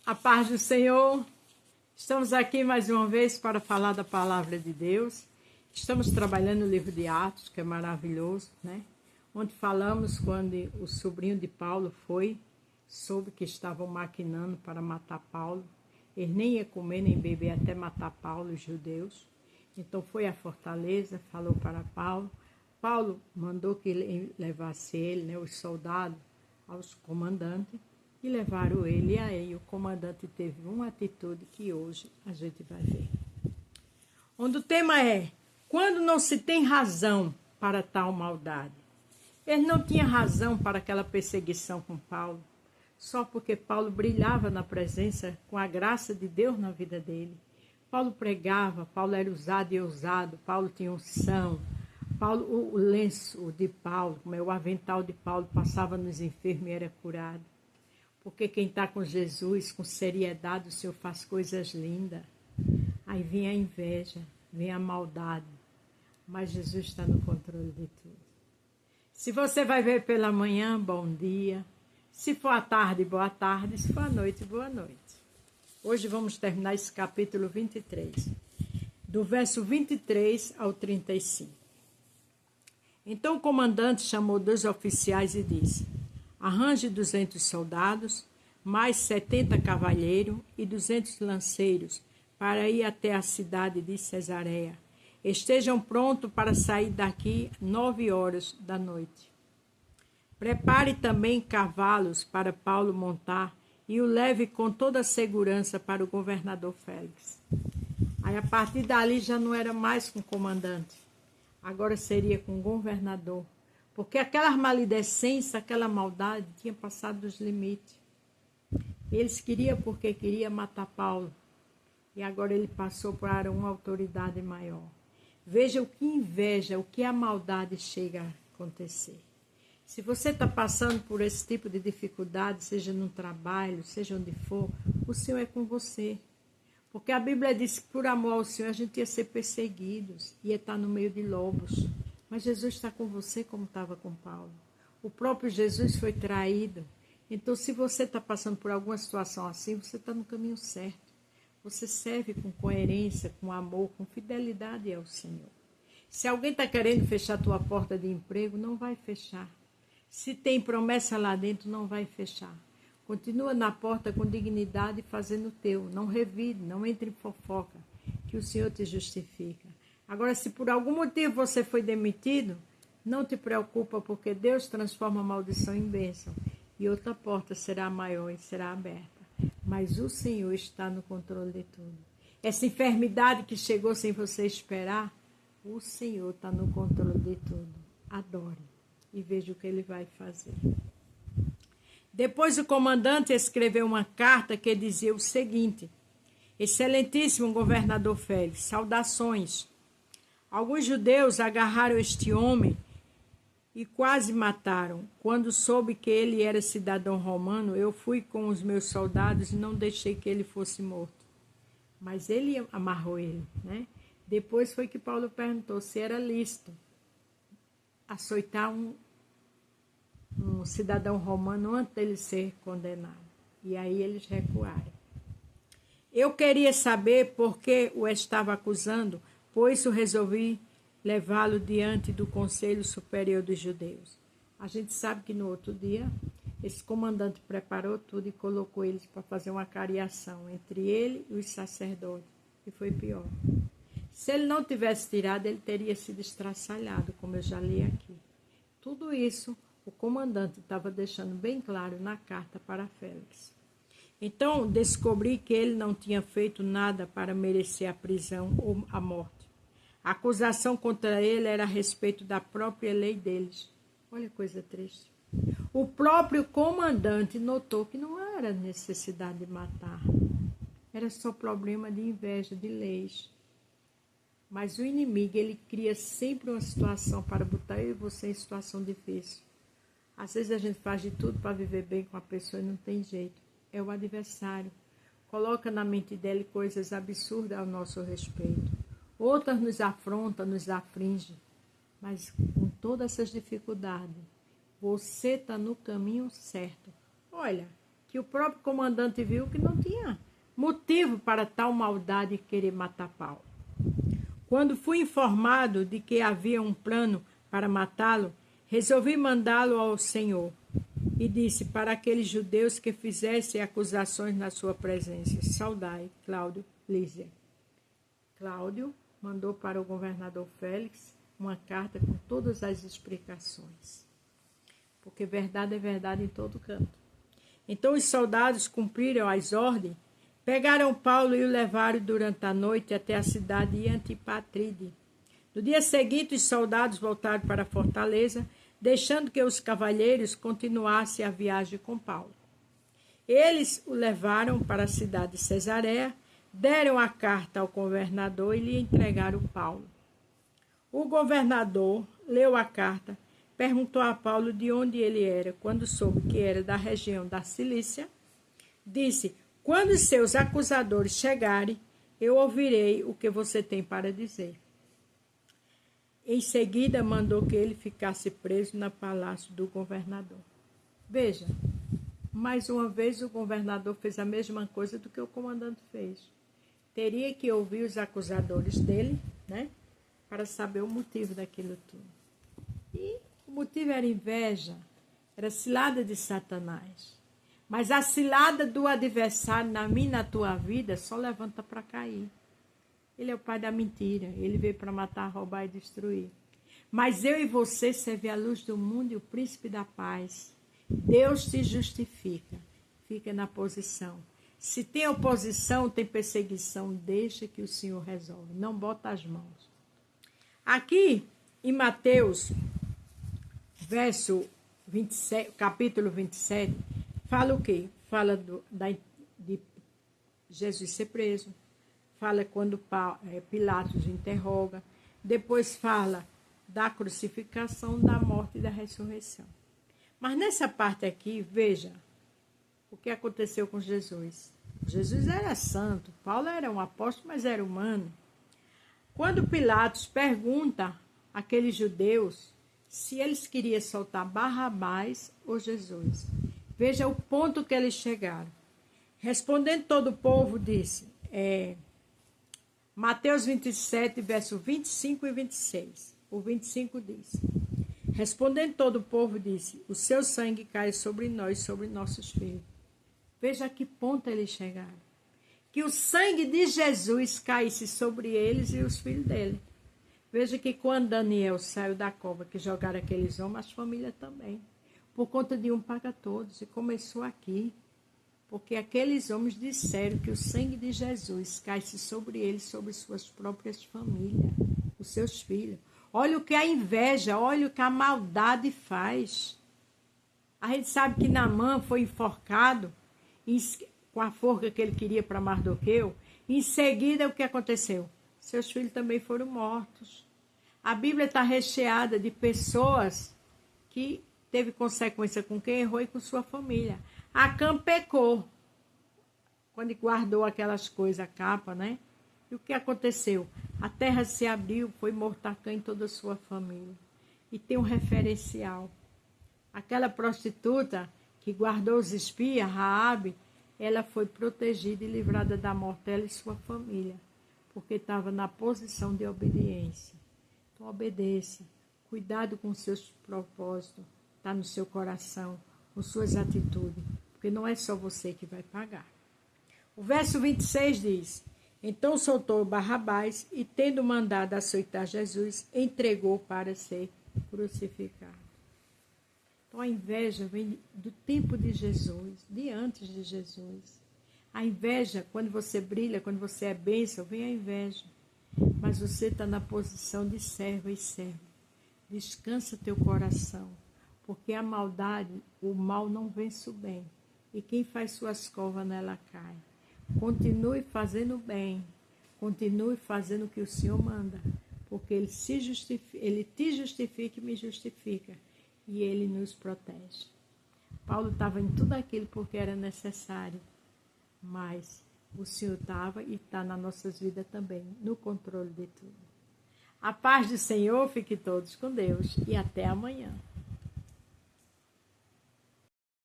A paz do Senhor. Estamos aqui mais uma vez para falar da palavra de Deus. Estamos trabalhando o livro de Atos, que é maravilhoso, né? Onde falamos quando o sobrinho de Paulo soube que estavam maquinando para matar Paulo. Ele nem ia comer nem beber até matar Paulo, os judeus. Então foi à fortaleza, falou para Paulo. Paulo mandou que ele levasse ele, né, os soldados, aos comandantes, e levaram ele. E aí o comandante teve uma atitude que hoje a gente vai ver. Onde o tema é: quando não se tem razão para tal maldade. Ele não tinha razão para aquela perseguição com Paulo, só porque Paulo brilhava na presença, com a graça de Deus na vida dele. Paulo pregava, Paulo era usado e ousado, Paulo tinha unção. Paulo, o lenço de Paulo, como é o avental de Paulo, passava nos enfermos e era curado. Porque quem está com Jesus, com seriedade, o Senhor faz coisas lindas. Aí vem a inveja, vem a maldade. Mas Jesus está no controle de tudo. Se você vai ver pela manhã, bom dia. Se for à tarde, boa tarde. Se for à noite, boa noite. Hoje vamos terminar esse capítulo 23, do verso 23 ao 35. Então o comandante chamou 2 oficiais e disse: arranje 200 soldados, mais 70 cavalheiros e 200 lanceiros, para ir até a cidade de Cesareia. Estejam prontos para sair daqui 9 horas da noite. Prepare também cavalos para Paulo montar e o leve com toda a segurança para o governador Félix. Aí a partir dali já não era mais com o comandante, agora seria com o governador, porque aquela maledicência, aquela maldade tinha passado dos limites. Eles queriam porque queria matar Paulo, e agora ele passou para uma autoridade maior. Veja o que inveja, o que a maldade chega a acontecer. Se você está passando por esse tipo de dificuldade, seja no trabalho, seja onde for, o Senhor é com você. Porque a Bíblia diz que por amor ao Senhor a gente ia ser perseguidos, ia estar no meio de lobos. Mas Jesus está com você como estava com Paulo. O próprio Jesus foi traído. Então, se você está passando por alguma situação assim, você está no caminho certo. Você serve com coerência, com amor, com fidelidade ao Senhor. Se alguém está querendo fechar a tua porta de emprego, não vai fechar. Se tem promessa lá dentro, não vai fechar. Continua na porta com dignidade fazendo o teu. Não revide, não entre em fofoca, que o Senhor te justifica. Agora, se por algum motivo você foi demitido, não te preocupa, porque Deus transforma a maldição em bênção. E outra porta será maior e será aberta. Mas o Senhor está no controle de tudo. Essa enfermidade que chegou sem você esperar, o Senhor está no controle de tudo. Adore e veja o que Ele vai fazer. Depois o comandante escreveu uma carta que dizia o seguinte: excelentíssimo governador Félix, saudações. Alguns judeus agarraram este homem e quase mataram. Quando soube que ele era cidadão romano, eu fui com os meus soldados e não deixei que ele fosse morto. Mas ele amarrou ele, né? Depois foi que Paulo perguntou se era lícito açoitar um cidadão romano antes dele ser condenado. E aí eles recuaram. Eu queria saber por que o estava acusando, por isso resolvi levá-lo diante do Conselho Superior dos Judeus. A gente sabe que no outro dia, esse comandante preparou tudo e colocou eles para fazer uma cariação entre ele e os sacerdotes, que foi pior. Se ele não tivesse tirado, ele teria sido estraçalhado, como eu já li aqui. Tudo isso o comandante estava deixando bem claro na carta para Félix. Então, descobri que ele não tinha feito nada para merecer a prisão ou a morte. A acusação contra ele era a respeito da própria lei deles. Olha que coisa triste. O próprio comandante notou que não era necessidade de matar. Era só problema de inveja, de leis. Mas o inimigo, ele cria sempre uma situação para botar eu e você em situação difícil. Às vezes a gente faz de tudo para viver bem com a pessoa e não tem jeito. É o adversário. Coloca na mente dele coisas absurdas ao nosso respeito. Outras nos afrontam, nos afligem. Mas com todas essas dificuldades, você está no caminho certo. Olha, que o próprio comandante viu que não tinha motivo para tal maldade querer matar Paulo. Quando fui informado de que havia um plano para matá-lo, resolvi mandá-lo ao Senhor e disse para aqueles judeus que fizessem acusações na sua presença: saudai Cláudio Lísia. Cláudio mandou para o governador Félix uma carta com todas as explicações, porque verdade é verdade em todo canto. Então os soldados cumpriram as ordens, pegaram Paulo e o levaram durante a noite até a cidade de Antipatride. No dia seguinte, os soldados voltaram para a fortaleza, deixando que os cavalheiros continuassem a viagem com Paulo. Eles o levaram para a cidade de Cesareia, deram a carta ao governador e lhe entregaram Paulo. O governador leu a carta, perguntou a Paulo de onde ele era. Quando soube que era da região da Cilícia, disse: quando os seus acusadores chegarem, eu ouvirei o que você tem para dizer. Em seguida, mandou que ele ficasse preso no palácio do governador. Veja, mais uma vez o governador fez a mesma coisa do que o comandante fez. Teria que ouvir os acusadores dele, né, para saber o motivo daquilo tudo. E o motivo era inveja, era cilada de Satanás. Mas a cilada do adversário na minha e na tua vida só levanta para cair. Ele é o pai da mentira. Ele veio para matar, roubar e destruir. Mas eu e você servem a luz do mundo e o príncipe da paz. Deus te justifica. Fica na posição. Se tem oposição, tem perseguição, deixa que o Senhor resolve. Não bota as mãos. Aqui, em Mateus, capítulo 27, fala o quê? Fala de Jesus ser preso. Fala quando Pilatos interroga. Depois fala da crucificação, da morte e da ressurreição. Mas nessa parte aqui, veja o que aconteceu com Jesus. Jesus era santo. Paulo era um apóstolo, mas era humano. Quando Pilatos pergunta àqueles judeus se eles queriam soltar Barrabás ou Jesus, veja o ponto que eles chegaram. Respondendo todo o povo, disse... Mateus 27, verso 25 e 26. O 25 diz: respondendo todo o povo, disse: o seu sangue cai sobre nós, sobre nossos filhos. Veja a que ponto eles chegaram. Que o sangue de Jesus caísse sobre eles e os filhos dele. Veja que quando Daniel saiu da cova, que jogaram aqueles homens, as famílias também. Por conta de um paga todos. E começou aqui. Porque aqueles homens disseram que o sangue de Jesus caísse sobre eles, sobre suas próprias famílias, os seus filhos. Olha o que a inveja, olha o que a maldade faz. A gente sabe que Naamã foi enforcado com a forca que ele queria para Mardoqueu. Em seguida, o que aconteceu? Seus filhos também foram mortos. A Bíblia está recheada de pessoas que teve consequência com quem errou e com sua família. Acã pecou, quando guardou aquelas coisas, a capa, né? E o que aconteceu? A terra se abriu, foi morto Acã em toda a sua família. E tem um referencial. Aquela prostituta que guardou os espias, Raabe, ela foi protegida e livrada da morte, ela e sua família, porque estava na posição de obediência. Então obedeça, cuidado com seus propósitos, está no seu coração, com suas atitudes, porque não é só você que vai pagar. O verso 26 diz: então soltou Barrabás e, tendo mandado açoitar Jesus, entregou para ser crucificado. Então a inveja vem do tempo de Jesus, de antes de Jesus. A inveja, quando você brilha, quando você é bênção, vem a inveja. Mas você está na posição de servo e servo. Descansa teu coração, porque a maldade, o mal não vence o bem. E quem faz suas covas nela cai. Continue fazendo bem. Continue fazendo o que o Senhor manda. Porque Ele te justifica e me justifica. E Ele nos protege. Paulo estava em tudo aquilo porque era necessário. Mas o Senhor estava e está nas nossas vidas também, no controle de tudo. A paz do Senhor, fique todos com Deus e até amanhã.